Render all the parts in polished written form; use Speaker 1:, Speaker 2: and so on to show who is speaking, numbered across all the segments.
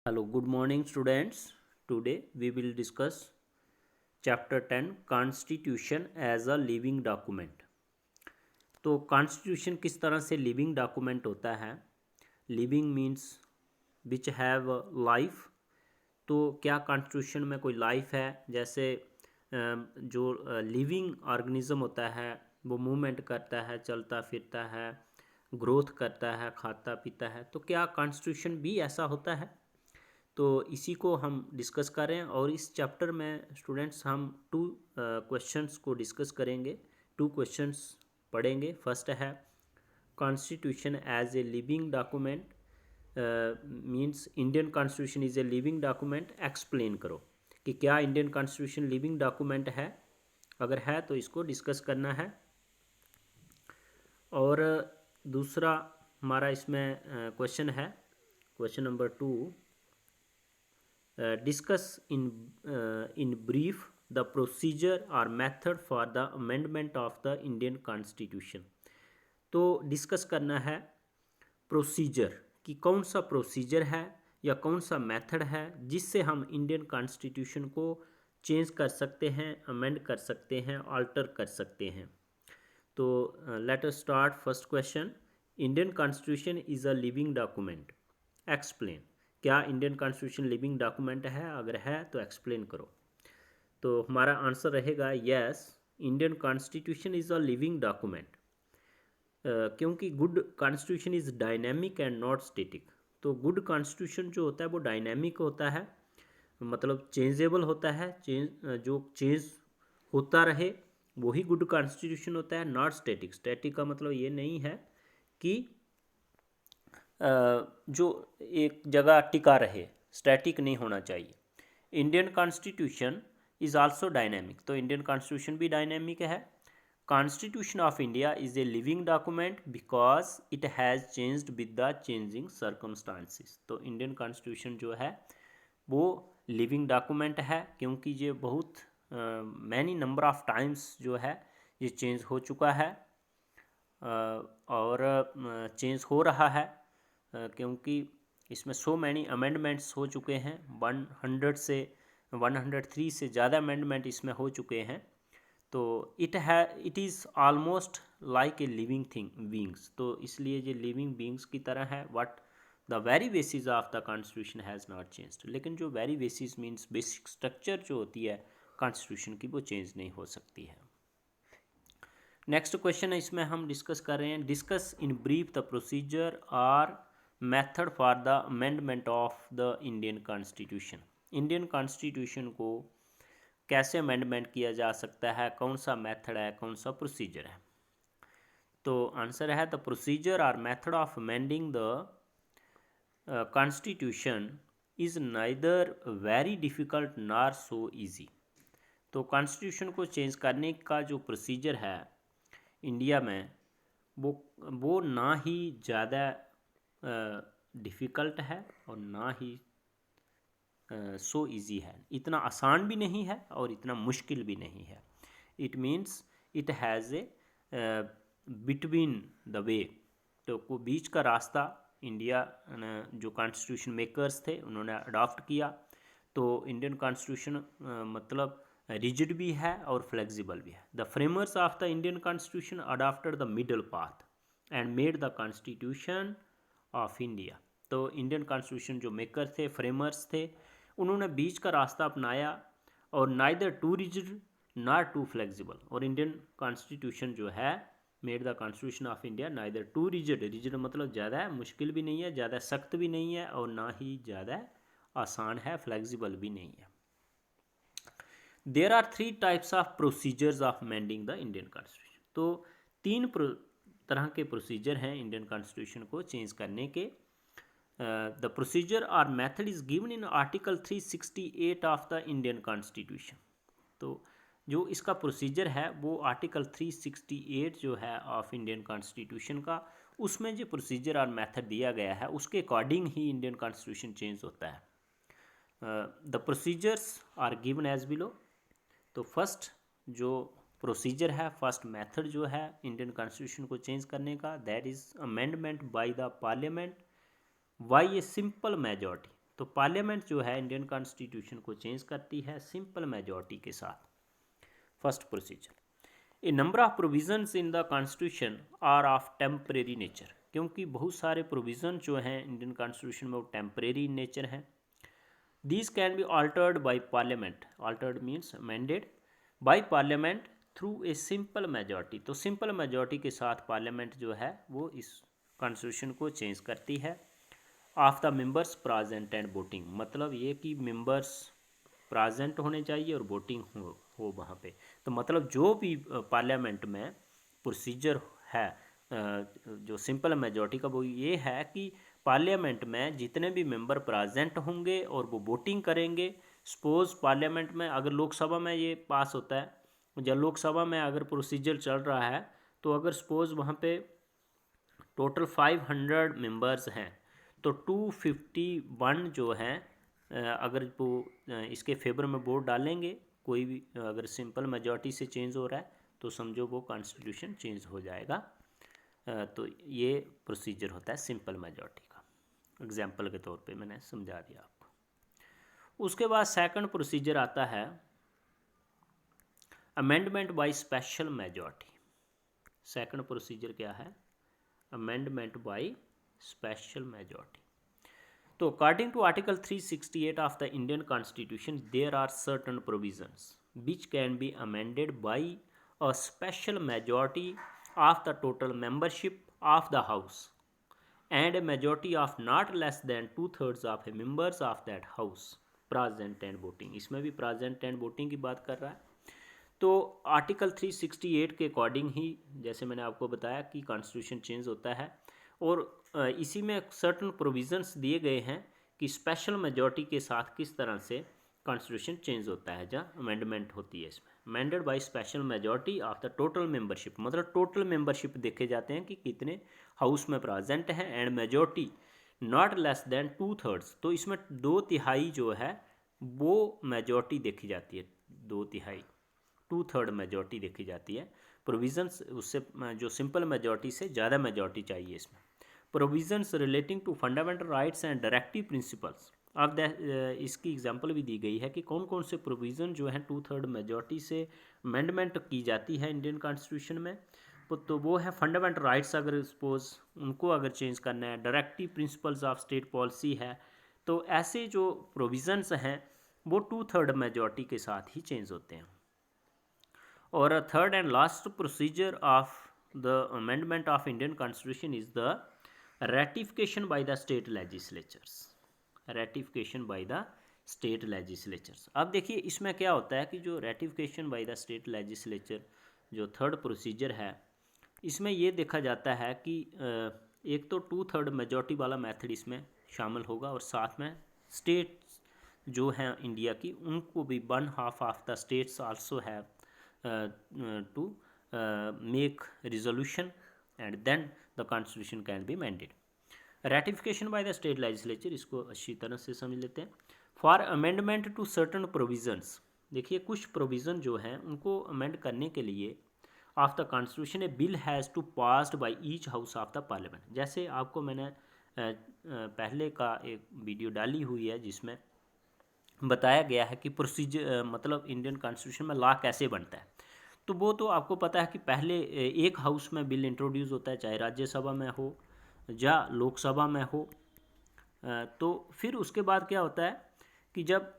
Speaker 1: Hello, good morning, students. Today we will discuss chapter 10 Constitution as a living document. तो constitution किस तरह से living document होता है। Living means which have life. तो क्या कॉन्स्टिट्यूशन में कोई लाइफ है? जैसे जो लिविंग ऑर्गेनिज्म होता है वो मूवमेंट करता है, चलता फिरता है, ग्रोथ करता है, खाता पीता है। तो क्या कॉन्स्टिट्यूशन भी ऐसा होता है? तो इसी को हम डिस्कस कर रहे हैं और इस चैप्टर में स्टूडेंट्स हम टू क्वेश्चंस को डिस्कस करेंगे। टू क्वेश्चंस पढ़ेंगे। फर्स्ट है constitution as a living document means Indian constitution is a living document. Explain करो कि क्या इंडियन कॉन्स्टिट्यूशन लिविंग डॉक्यूमेंट है। अगर है तो इसको डिस्कस करना है। और दूसरा हमारा इसमें क्वेश्चन है, question number 2, discuss in brief the procedure or method for the amendment of the Indian Constitution। तो डिस्कस करना है प्रोसीजर कि कौन सा प्रोसीजर है या कौन सा मेथड है जिससे हम इंडियन कॉन्स्टिट्यूशन को चेंज कर सकते हैं, अमेंड कर सकते हैं, अल्टर कर सकते हैं। तो let us start first question. Indian constitution is a living document. Explain. क्या इंडियन कॉन्स्टिट्यूशन लिविंग डॉक्यूमेंट है? अगर है तो एक्सप्लेन करो। तो हमारा आंसर रहेगा yes, Indian constitution is a living document. क्योंकि good constitution is dynamic and not static. तो गुड कॉन्स्टिट्यूशन जो होता है वो डायनेमिक होता है, मतलब चेंजेबल होता है, जो चेंज होता रहे वही गुड कॉन्स्टिट्यूशन होता है। Not static. स्टैटिक का मतलब ये नहीं है कि जो एक जगह टिका रहे, स्टैटिक नहीं होना चाहिए। Indian constitution is also dynamic. तो इंडियन कॉन्स्टिट्यूशन भी डायनेमिक है। Constitution of India is a living document because it has changed with the changing circumstances. तो इंडियन कॉन्स्टिट्यूशन जो है वो लिविंग डॉक्यूमेंट है क्योंकि ये बहुत मैनी नंबर ऑफ टाइम्स जो है ये चेंज हो चुका है और चेंज हो रहा है क्योंकि इसमें सो मैनी अमेंडमेंट्स हो चुके हैं। 103 से ज़्यादा अमेंडमेंट इसमें हो चुके हैं। तो it is almost like a living beings. तो इसलिए ये लिविंग बींग्स की तरह है। What the very basis of the constitution has not changed. लेकिन जो very basis means basic structure जो होती है कॉन्स्टिट्यूशन की वो चेंज नहीं हो सकती है। नेक्स्ट क्वेश्चन है, इसमें हम डिस्कस कर रहे हैं discuss in brief the procedure और method for the amendment of the Indian constitution. Indian constitution को कैसे अमेंडमेंट किया जा सकता है, कौन सा मेथड है, कौन सा प्रोसीजर है। तो आंसर है द प्रोसीजर और method of amending the constitution is neither very difficult nor so easy. तो कॉन्स्टिट्यूशन को चेंज करने का जो प्रोसीजर है इंडिया में वो ना ही ज़्यादा डिफ़िकल्ट है और ना ही सो इज़ी है। इतना आसान भी नहीं है और इतना मुश्किल भी नहीं है। It means it has a between the way. तो को बीच का रास्ता इंडिया जो कॉन्स्टिट्यूशन मेकर्स थे उन्होंने अडॉप्ट किया। तो इंडियन कॉन्स्टिट्यूशन मतलब रिजिड भी है और फ्लेक्सिबल भी है। The framers of the Indian constitution adopted the middle path and made the constitution of India. तो इंडियन कॉन्स्टिट्यूशन जो मेकर थे, फ्रेमर्स थे, उन्होंने बीच का रास्ता अपनाया और neither too rigid not too flexible. और इंडियन कॉन्स्टिट्यूशन जो है made the constitution of India neither too rigid. Rigid मतलब ज़्यादा मुश्किल भी नहीं है, ज़्यादा सख्त भी नहीं है और ना ही ज़्यादा आसान है, फ्लेक्सिबल भी नहीं है। There are 3 types of procedures of amending the Indian constitution. तो 3 तरह के प्रोसीजर हैं इंडियन कॉन्स्टिट्यूशन को चेंज करने के। द प्रोसीजर और method is given in article 368 of the Indian constitution. तो जो इसका प्रोसीजर है वो आर्टिकल 368 जो है ऑफ इंडियन कॉन्स्टिट्यूशन का, उसमें जो प्रोसीजर और मेथड दिया गया है उसके अकॉर्डिंग ही इंडियन कॉन्स्टिट्यूशन चेंज होता है। The procedures are given as below. तो फर्स्ट जो प्रोसीजर है, फर्स्ट मेथड जो है इंडियन कॉन्स्टिट्यूशन को चेंज करने का, that is amendment by the parliament by a simple majority. तो पार्लियामेंट जो है इंडियन कॉन्स्टिट्यूशन को चेंज करती है सिंपल मेजॉरिटी के साथ। First procedure, a number of provisions in the constitution are of temporary nature, क्योंकि बहुत सारे प्रोविज़न जो हैं इंडियन कॉन्स्टिट्यूशन में वो टेम्परेरी नेचर हैं। These can be altered by parliament, Altered means amended by parliament through a simple majority. तो simple majority के साथ पार्लियामेंट जो है वो इस कॉन्स्टिट्यूशन को चेंज करती है। Of the members present and voting, मतलब ये कि मेंबर्स प्रेजेंट होने चाहिए और वोटिंग हो वहाँ पे। तो मतलब जो भी पार्लियामेंट में प्रोसीजर है जो सिंपल मेजॉरिटी का, वो ये है कि पार्लियामेंट में जितने भी मेंबर प्रेजेंट होंगे और वो वोटिंग करेंगे। सपोज पार्लियामेंट में अगर लोकसभा में ये पास होता है, जब लोकसभा में अगर प्रोसीजर चल रहा है, तो अगर सपोज वहाँ पे टोटल 500 मेंबर्स हैं, तो 251 जो हैं अगर वो इसके फेवर में वोट डालेंगे, कोई भी अगर सिंपल मेजॉरिटी से चेंज हो रहा है, तो समझो वो कॉन्स्टिट्यूशन चेंज हो जाएगा। तो ये प्रोसीजर होता है सिंपल मेजॉरिटी का। एग्जाम्पल के तौर पे मैंने समझा दिया आपको। उसके बाद सेकंड प्रोसीजर आता है amendment by special majority. Second procedure क्या है? Amendment by special majority. तो according to article 368 of the Indian constitution there are certain provisions which can be amended by a special majority of the total membership of the house and a majority of not less than 2/3 of the members of that house present and voting। इसमें भी present and voting की बात कर रहा है। तो article 368 के according ही, जैसे मैंने आपको बताया कि कॉन्स्टिट्यूशन चेंज होता है, और इसी में सर्टन प्रोविजंस दिए गए हैं कि स्पेशल मेजॉरिटी के साथ किस तरह से कॉन्स्टिट्यूशन चेंज होता है, जहाँ अमेंडमेंट होती है। इसमें amended bye special majority of the total membership, मतलब टोटल मेंबरशिप देखे जाते हैं कि कितने हाउस में प्रेजेंट हैं, and majority not less than 2/3। तो इसमें 2/3 जो है वो मेजॉरिटी देखी जाती है, 2/3 2/3 मेजॉरिटी देखी जाती है। प्रोविजंस उससे जो सिंपल मेजॉरिटी से ज़्यादा मेजॉरिटी चाहिए इसमें। Provisions relating to fundamental rights and directive principles. अब इसकी एग्जांपल भी दी गई है कि कौन कौन से प्रोविज़न जो हैं 2/3 मेजॉरिटी से अमेंडमेंट की जाती है इंडियन कॉन्स्टिट्यूशन में। तो वो है फंडामेंटल राइट्स, अगर सपोज उनको अगर चेंज करना है, directive principles of state policy है, तो ऐसे जो प्रोविज़न्स हैं वो 2/3 मेजॉरिटी के साथ ही चेंज होते हैं। और third and last procedure of the amendment of Indian constitution is the ratification by the state legislatures, ratification by the state legislatures। अब देखिए इसमें क्या होता है कि जो ratification by the state legislature जो थर्ड प्रोसीजर है, इसमें ये देखा जाता है कि एक तो 2/3 मेजॉरिटी वाला मेथड इसमें शामिल होगा, और साथ में स्टेट जो हैं इंडिया की, उनको भी 1/2 of the states also have to make resolution and then the constitution can be amended. Ratification by the state legislature, इसको अच्छी तरह से समझ लेते हैं। For amendment to certain provisions, देखिए कुछ प्रोविज़न जो हैं उनको अमेंड करने के लिए of the constitution a bill has to passed by each house of the parliament. जैसे आपको मैंने पहले का एक वीडियो डाली हुई है जिसमें बताया गया है कि प्रोसीजर मतलब इंडियन कॉन्स्टिट्यूशन में लॉ कैसे बनता है। तो वो तो आपको पता है कि पहले एक हाउस में बिल इंट्रोड्यूस होता है, चाहे राज्यसभा में हो या लोकसभा में हो। तो फिर उसके बाद क्या होता है कि जब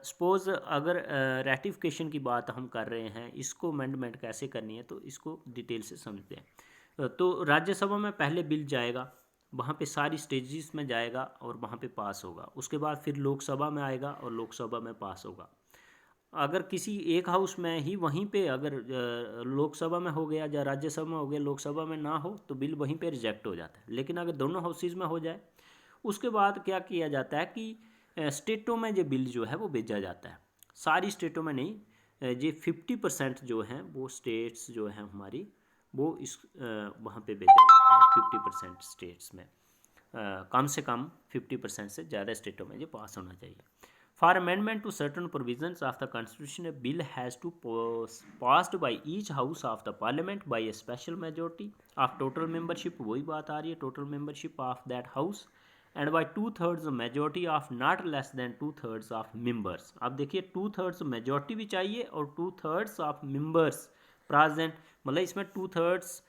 Speaker 1: सपोज़ अगर रैटिफिकेशन की बात हम कर रहे हैं, इसको अमेंडमेंट कैसे करनी है, तो इसको डिटेल से समझते हैं। तो राज्यसभा में पहले बिल जाएगा, वहाँ पे सारी स्टेजेस में जाएगा और वहाँ पे पास होगा। उसके बाद फिर लोकसभा में आएगा और लोकसभा में पास होगा। अगर किसी एक हाउस में ही वहीं पे अगर लोकसभा में हो गया या राज्यसभा में हो गया, लोकसभा में ना हो तो बिल वहीं पे रिजेक्ट हो जाता है। लेकिन अगर दोनों हाउसेज में हो जाए, उसके बाद क्या किया जाता है कि स्टेटों में जो बिल जो है वो भेजा जाता है। सारी स्टेटों में नहीं, जो 50% जो हैं वो स्टेट्स जो हैं हमारी, वो इस वहाँ पे भेजा जाता है। 50% स्टेट्स में कम से कम 50% से ज़्यादा स्टेटों में ये पास होना चाहिए। For amendment to certain provisions of the Constitution, a bill has to passed by each house of the Parliament by a special majority of total membership, वही बात आ रही है, total membership of that house and by 2/3 majority of not less than 2/3 of members. अब देखिए 2/3 majority भी चाहिए और 2/3 of members present, मतलब इसमें 2/3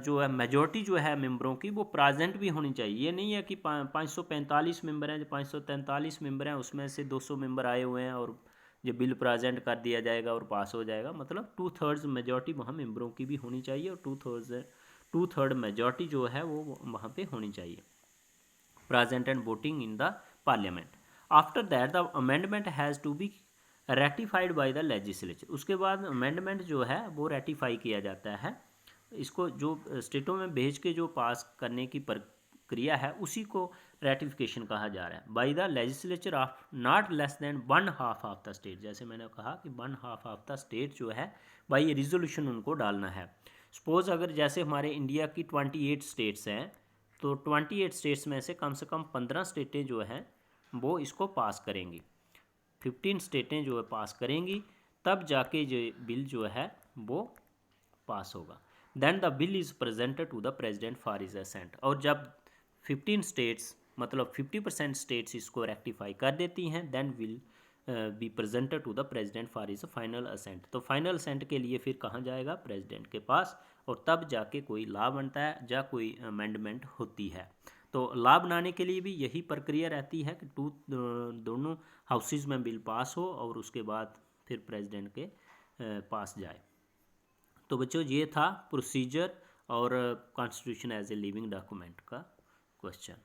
Speaker 1: जो है मेजोरिटी जो है मेंबरों की वो प्रेजेंट भी होनी चाहिए। ये नहीं है कि 545 मेंबर हैं, जो 543 मेंबर हैं उसमें से 200 मेंबर आए हुए हैं और ये बिल प्रेजेंट कर दिया जाएगा और पास हो जाएगा। मतलब 2/3 मेजोरिटी वहाँ मेंबरों की भी होनी चाहिए और 2/3 मेजोरिटी जो है वो वहाँ पे होनी चाहिए, present and voting in the parliament. After that the amendment has to be ratified by the legislature. उसके बाद amendment जो है वो ratify किया जाता है, इसको जो स्टेटों में भेज के जो पास करने की प्रक्रिया है उसी को रेटिफिकेशन कहा जा रहा है। By the legislature of not less then 1/2 of the state, जैसे मैंने कहा कि 1/2 ऑफ द स्टेट जो है बाई रिजोल्यूशन उनको डालना है। सपोज अगर जैसे हमारे इंडिया की 28 स्टेट्स हैं तो 28 स्टेट्स में से कम 15 स्टेटें जो हैं वो इसको पास करेंगी, 15 स्टेटें जो है पास करेंगी, तब जाके जो बिल जो है वो पास होगा। Then the bill is presented to the president for is assent. और जब 15 स्टेट्स मतलब 50% स्टेट्स इसको रेक्टिफाई कर देती हैं then will be presented to the president for is final assent. तो फाइनल असेंट के लिए फिर कहाँ जाएगा, प्रेजिडेंट के पास, और तब जाके कोई लॉ बनता है या कोई अमेंडमेंट होती है। तो लॉ बनाने के लिए भी यही प्रक्रिया रहती है कि दोनों हाउसेज में बिल पास हो और उसके बाद फिर प्रेसिडेंट के पास जाए। तो बच्चों ये था प्रोसीजर और constitution as a living document का क्वेश्चन।